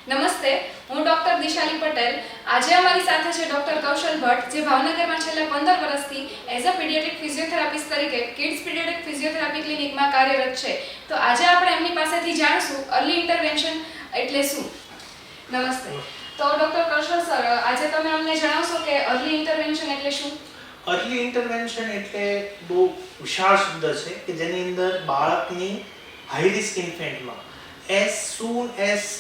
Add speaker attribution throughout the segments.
Speaker 1: નમસ્તે, હું ડોક્ટર દિશાલી પટેલ. આજે અમારી સાથે છે ડોક્ટર કૌશલ ભટ્ટ, જે ભાવનગરમાં છેલ્લા 15 વર્ષથી એઝ અ પીડિયાટ્રિક ફિઝિયોથેરાપિસ્ટ તરીકે કિડ્સ પીડિયાટ્રિક ફિઝિયોથેરાપી ક્લિનિકમાં કાર્યરત છે. તો આજે આપણે એમની પાસેથી જાણશું અર્લી ઇન્ટરવેન્શન એટલે શું. નમસ્તે. તો ડોક્ટર કૌશલ સર, આજે તમે અમને જણાવશો કે અર્લી ઇન્ટરવેન્શન એટલે શું?
Speaker 2: અર્લી ઇન્ટરવેન્શન એટલે બહુ વિશાળ શબ્દ છે કે જેની અંદર બાળકની હાઈ રિસ્ક ઇન્ફેન્ટમાં as soon as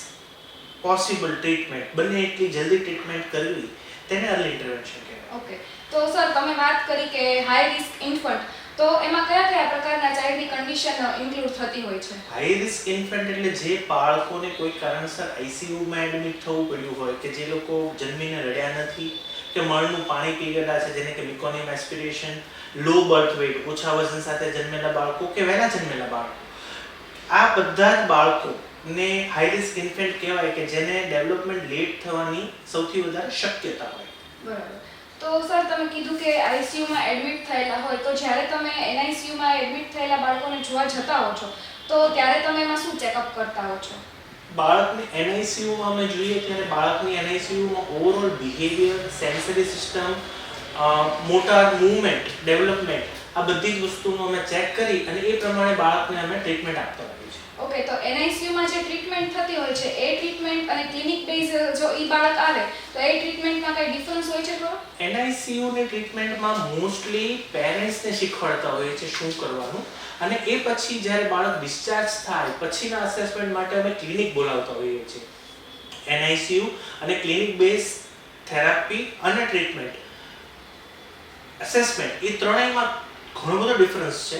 Speaker 2: possible treatment, બને એટલી જલ્દી ટ્રીટમેન્ટ કરવી, તેને અર્લી ઇન્ટરવેન્શન કહેવાય.
Speaker 1: ઓકે. તો સર, તમે વાત કરી કે હાઈ રિસ્ક ઇન્ફન્ટ, તો એમાં કયા કયા પ્રકારના ચાઇલ્ડની કન્ડિશન ઇન્ક્લુડ થતી હોય છે?
Speaker 2: હાઈ રિસ્ક ઇન્ફન્ટ એટલે જે બાળકોને કોઈ કારણસર આઈસીયુમાં એડમિટ થવું પડ્યું હોય, કે જે લોકો જન્મીને રડ્યા નથી, કે મળનું પાણી પી ગયેલા છે, જેને કે મિકોનિયમ એસ્પિરેશન, લો બર્થ વેઇટ, ઓછા વજન સાથે જન્મેલા બાળકો કે વહેલા જન્મેલા બાળકો, આ બધા જ બાળકોને હાઈ રિસ્ક ઇન્ફન્ટ કહેવાય, કે જેને ડેવલપમેન્ટ લેટ થવાની સૌથી વધારે શક્યતા હોય.
Speaker 1: બરાબર. તો સર, તમે કીધું કે આઈસીયુમાં એડમિટ થયેલા હોય, તો જ્યારે તમે એનઆઈસીયુમાં એડમિટ થયેલા બાળકોને જોવા જતા હો છો, તો ત્યારે તમે એમાં શું ચેકઅપ કરતા હો છો?
Speaker 2: બાળકને એનઆઈસીયુમાં અમે જોઈએ ત્યારે બાળકની એનઆઈસીયુમાં overall behaviour, sensory system, motor movement, development, આ બધી જ વસ્તુનો અમે ચેક કરી અને એ પ્રમાણે બાળકને અમે ટ્રીટમેન્ટ આપતા હોઈએ છીએ.
Speaker 1: ઓકે. તો એનઆઈસીયુમાં જે ટ્રીટમેન્ટ થતી હોય છે, એ ટ્રીટમેન્ટ અને ક્લિનિક બેઝ જો ઈ બાળક આવે તો એ ટ્રીટમેન્ટમાં કઈ ડિફરન્સ હોય છે ખરો?
Speaker 2: એનઆઈસીયુની ટ્રીટમેન્ટમાં મોસ્ટલી પેરેન્ટ્સને શીખવાડતા હોઈએ છીએ શું કરવાનું, અને એ પછી જ્યારે બાળક ડિસ્ચાર્જ થાય પછીના અસેસમેન્ટ માટે અમે ક્લિનિક બોલાવતા હોઈએ છીએ. એનઆઈસીયુ અને ક્લિનિક બેઝ થેરાપી અને ટ્રીટમેન્ટ અસેસમેન્ટ, એ ત્રણેયમાં ઘણો બધો ડિફરન્સ છે.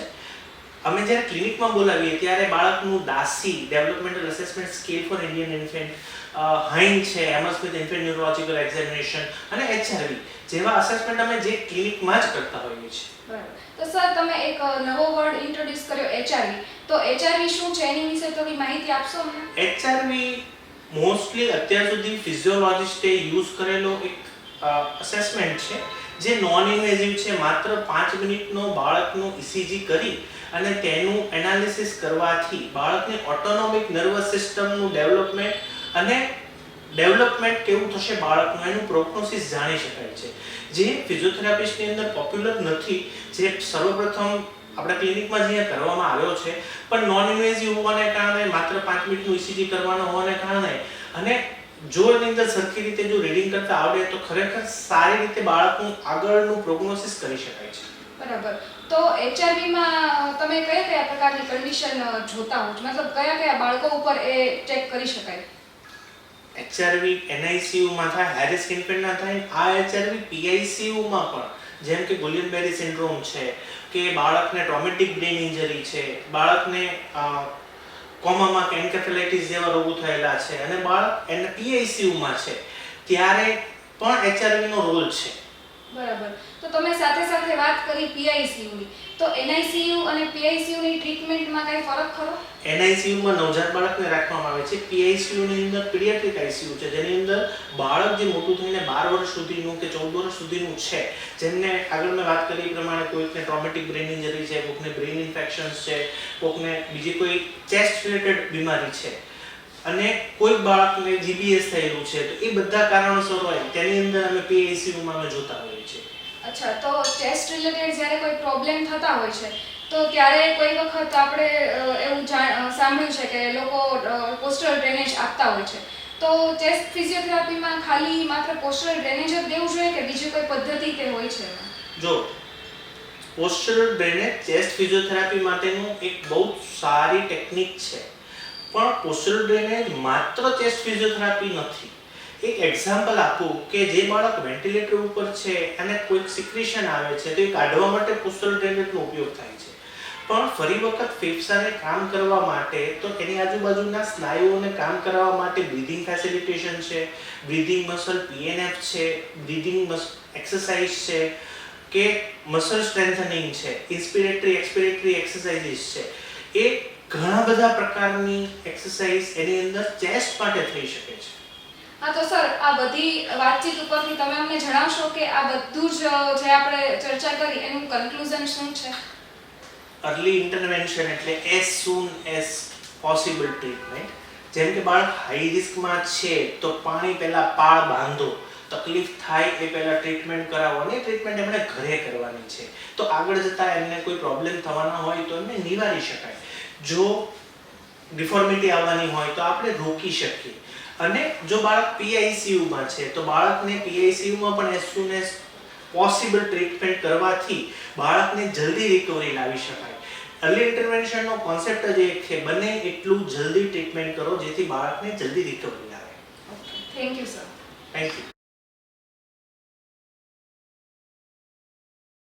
Speaker 2: અમે જ્યારે ક્લિનિકમાં બોલાવીએ ત્યારે બાળકનું DASII developmental assessment scale for Indian infant, HINE છે, એમર્સમિથ ઇન્ફેન્ટ ન્યુરોલોજિકલ એક્ઝામિનેશન અને એચઆરવી જેવા અસેસમેન્ટ અમે જે ક્લિનિકમાં જ કરતા હોઈએ છીએ.
Speaker 1: બરાબર. તો સર, તમે એક નવો વર્ડ ઇન્ટ્રોડ્યુસ કર્યો, એચઆરવી. તો એચઆરવી શું છે, એની વિશે થોડી માહિતી આપશો અમને?
Speaker 2: એચઆરવી મોસ્ટલી અત્યાર સુધી ફિઝિયોલોજિસ્ટે યુઝ કરેલો એક અસેસમેન્ટ છે, જે નોન ઇન્વેઝિવ છે. માત્ર 5 મિનિટનો બાળકનો ઇસીજી કરી અને તેનું એનાલિસિસ કરવાથી બાળકની ઓટોનોમિક નર્વસ સિસ્ટમનું ડેવલપમેન્ટ અને ડેવલપમેન્ટ કેવું થશે બાળકનું, એનું પ્રોગ્નોસિસ જાણી શકાય છે, જે ફિઝિયોથેરાપિસ્ટની અંદર પોપ્યુલર નથી, જે સર્વપ્રથમ આપણા ક્લિનિકમાં જે કરવામાં આવ્યો છે. પણ નોન ઇન્વેઝિવ હોવાને કારણે, માત્ર 5 મિનિટનું ઇસીજી કરવાનો હોવાને કારણે, અને જો એની અંદર સરખી રીતે જો રીડિંગ કરતા આવડે તો ખરેખર સારી રીતે બાળકનું આગળનું પ્રોગ્નોસિસ કરી શકાય છે.
Speaker 1: બરાબર. તો એચઆરવીમાં તમે કયા કયા પ્રકારની કન્ડિશન જોતા હો છો, મતલબ કયા કયા બાળકો ઉપર એ ચેક કરી શકાય?
Speaker 2: એચઆરવી એનઆઈસીયુમાં થાય, હાઈ રિસ્ક ઇન્ફેન્ટના થાય. આ એચઆરવી પીઆઈસીયુમાં પણ, જેમ કે ગુલિયન-બેરી સિન્ડ્રોમ છે, કે બાળકને ટ્રોમેટિક બ્રેન ઇન્જરી છે, બાળકને કોમામાં કે એન્કેફેલાઇટિસ જેવા રોગો થયેલા છે, અને બાળક પીઆઈસીયુમાં છે, ત્યારે પણ એચઆરવીનો રોલ છે.
Speaker 1: બરાબર. તો તમે સાથે સાથે વાત કરી પીઆઈસીયુની, તો એનઆઈસીયુ અને પીઆઈસીયુની ટ્રીટમેન્ટમાં કઈ ફરક ખરો?
Speaker 2: એનઆઈસીયુમાં નવજાત બાળકને રાખવામાં આવે છે. પીઆઈસીયુની અંદર પીડિયાટ્રિક આઈસીયુ છે, જેની અંદર બાળક જે મોટું થઈને 12 વર્ષ સુધીનું કે 14 વર્ષ સુધીનું છે, જેમને આગળ મેં વાત કરી એ પ્રમાણે કોઈકને ટ્રોમેટિક બ્રેન ઇન્જરી છે, કોઈકને બ્રેન ઇન્ફેક્શન્સ છે, કોઈકને બીજી કોઈ ચેસ્ટ રિલેટેડ બીમારી છે, અને કોઈ બાળકને જીબીએસ થયેલું છે, તો એ બધા કારણોસર હોય તેની અંદર અમે પીઆઈસીયુમાં અમે જોતા હોઈએ છીએ.
Speaker 1: અચ્છા. તો ચેસ્ટ રિલેટેડ જ્યારે કોઈ પ્રોબ્લેમ થતા હોય છે, તો ત્યારે કોઈ વખત આપણે એવું સાંભળ્યું છે કે લોકો પોસ્ટરલ ડ્રેનેજ આપતા હોય છે. તો ચેસ્ટ ફિઝિયોથેરાપીમાં ખાલી માત્ર પોસ્ટરલ ડ્રેનેજ જ દેવું જોઈએ કે બીજી કોઈ પદ્ધતિ કે હોય છે?
Speaker 2: જો પોસ્ટરલ ડ્રેનેજ ચેસ્ટ ફિઝિયોથેરાપી માટેનું એક બહુ સારી ટેકનિક છે, પણ પોસ્ટરલ ડ્રેનેજ માત્ર ચેસ્ટ ફિઝિયોથેરાપી નથી. એક એક્ઝામ્પલ આપું કે જે બાળક વેન્ટિલેટર ઉપર છે અને કોઈક સિક્રેશન આવે છે, તો એ કાઢવા માટે પોસ્ટરલ ડ્રેનેજનો ઉપયોગ થાય છે. પણ ફરી વખત ફેફસાને કામ કરવા માટે, તો એની આજુબાજુના સ્નાયુઓને કામ કરવા માટે બ્રીધિંગ ફેસિલિટેશન છે, બ્રીધિંગ મસલ પીએનએફ છે, બ્રીધિંગ એક્સરસાઇઝ છે, કે મસલ સ્ટ્રેન્થનિંગ છે, ઇન્સ્પિરેટરી એક્સપિરેટરી એક્સરસાઇઝીસ છે, એ ઘણા બધા પ્રકારની એક્સરસાઇઝ એની અંદર ચેસ્ટ માટે થઈ શકે છે.
Speaker 1: હા. તો સર, આ બધી વાતચીત ઉપરથી તમે અમને જણાવશો કે આ બધું જ જે આપણે ચર્ચા કરી એનું કન્ક્લુઝન શું છે?
Speaker 2: અર્લી ઇન્ટરવેન્શન એટલે as soon as possible treatment, જેમ કે બાળક હાઈ રિસ્કમાં છે તો પાણી પહેલા પાળ બાંધો, તકલીફ થાય એ પહેલા ટ્રીટમેન્ટ કરાવો અને ટ્રીટમેન્ટ એમણે ઘરે કરવાની છે. તો આગળ જતા એમને કોઈ પ્રોબ્લેમ થવાના હોય તો એમને નિવારી શકાય. જો ડિફોર્મિટી આવવાની હોય તો આપણે રોકી શકીએ. અને જો બાળક PICUમાં છે તો બાળકને PICUમાં પણ as soon as possible treatment કરવાથી બાળકને જલ્દી રિકવરી લાવી શકાય. અર્લી ઇન્ટરવેન્શનનો કોન્સેપ્ટ જ એક છે, બને એટલું જલ્દી ટ્રીટમેન્ટ કરો જેથી બાળકને જલ્દી રિકવરી આવે.
Speaker 1: Thank you sir.
Speaker 2: Thank you.